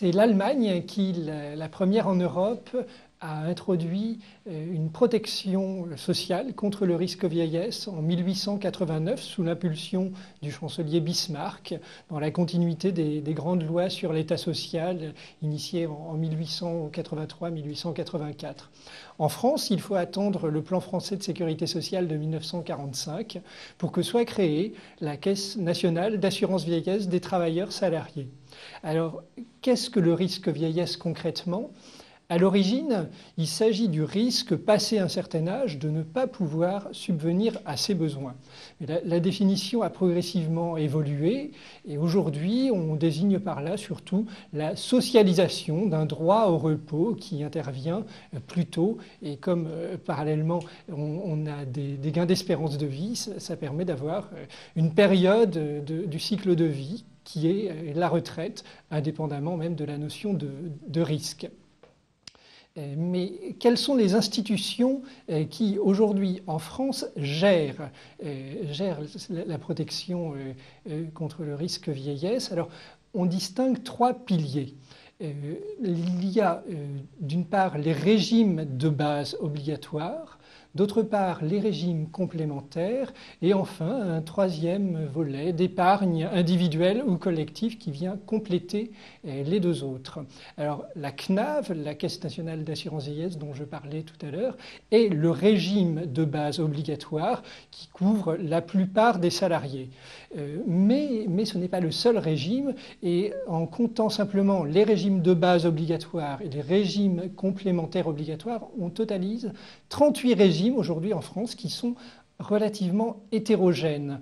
C'est l'Allemagne qui, la première en Europe, a introduit une protection sociale contre le risque vieillesse en 1889 sous l'impulsion du chancelier Bismarck, dans la continuité des grandes lois sur l'État social initiées en 1883-1884. En France, il faut attendre le plan français de sécurité sociale de 1945 pour que soit créée la Caisse nationale d'assurance vieillesse des travailleurs salariés. Alors, qu'est-ce que le risque vieillesse concrètement ? À l'origine, il s'agit du risque, passé un certain âge, de ne pas pouvoir subvenir à ses besoins. Mais la définition a progressivement évolué et aujourd'hui, on désigne par là surtout la socialisation d'un droit au repos qui intervient plus tôt. Et comme parallèlement, on a des gains d'espérance de vie, ça permet d'avoir une période du cycle de vie qui est la retraite, indépendamment même de la notion de risque. Mais quelles sont les institutions qui, aujourd'hui, en France, gèrent la protection contre le risque vieillesse? Alors, on distingue trois piliers. Il y a, d'une part, les régimes de base obligatoires, d'autre part, les régimes complémentaires, et enfin, un troisième volet d'épargne individuelle ou collective qui vient compléter les deux autres. Alors, la CNAV, la Caisse nationale d'assurance vieillesse dont je parlais tout à l'heure, est le régime de base obligatoire qui couvre la plupart des salariés. Mais ce n'est pas le seul régime, et en comptant simplement les régimes de base obligatoires et les régimes complémentaires obligatoires, on totalise 38 régimes aujourd'hui en France qui sont relativement hétérogènes.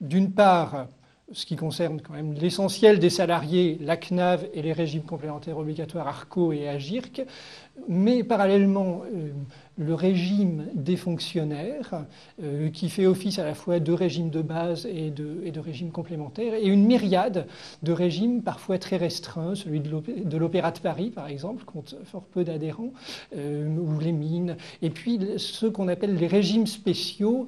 D'une part, ce qui concerne quand même l'essentiel des salariés, la CNAV et les régimes complémentaires obligatoires ARCO et AGIRC, mais parallèlement le régime des fonctionnaires qui fait office à la fois de régime de base et de régime complémentaire, et une myriade de régimes parfois très restreints, celui de l'Opéra de Paris par exemple, compte fort peu d'adhérents, ou les mines, et puis ceux qu'on appelle les régimes spéciaux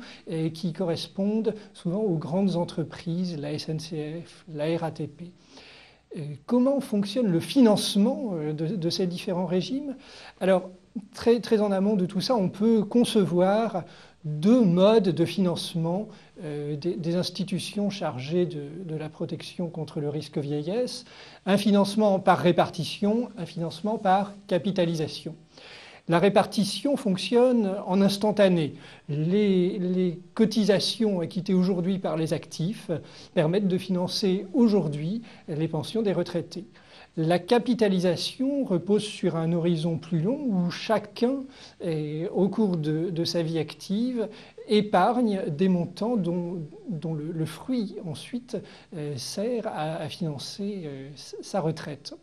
qui correspondent souvent aux grandes entreprises, la SNCF, la RATP. Comment fonctionne le financement de ces différents régimes? Alors, très en amont de tout ça, on peut concevoir deux modes de financement des institutions chargées de la protection contre le risque vieillesse. Un financement par répartition, un financement par capitalisation. La répartition fonctionne en instantané. Les cotisations acquittées aujourd'hui par les actifs permettent de financer aujourd'hui les pensions des retraités. La capitalisation repose sur un horizon plus long où chacun, au cours de sa vie active, épargne des montants dont le fruit ensuite sert à financer sa retraite.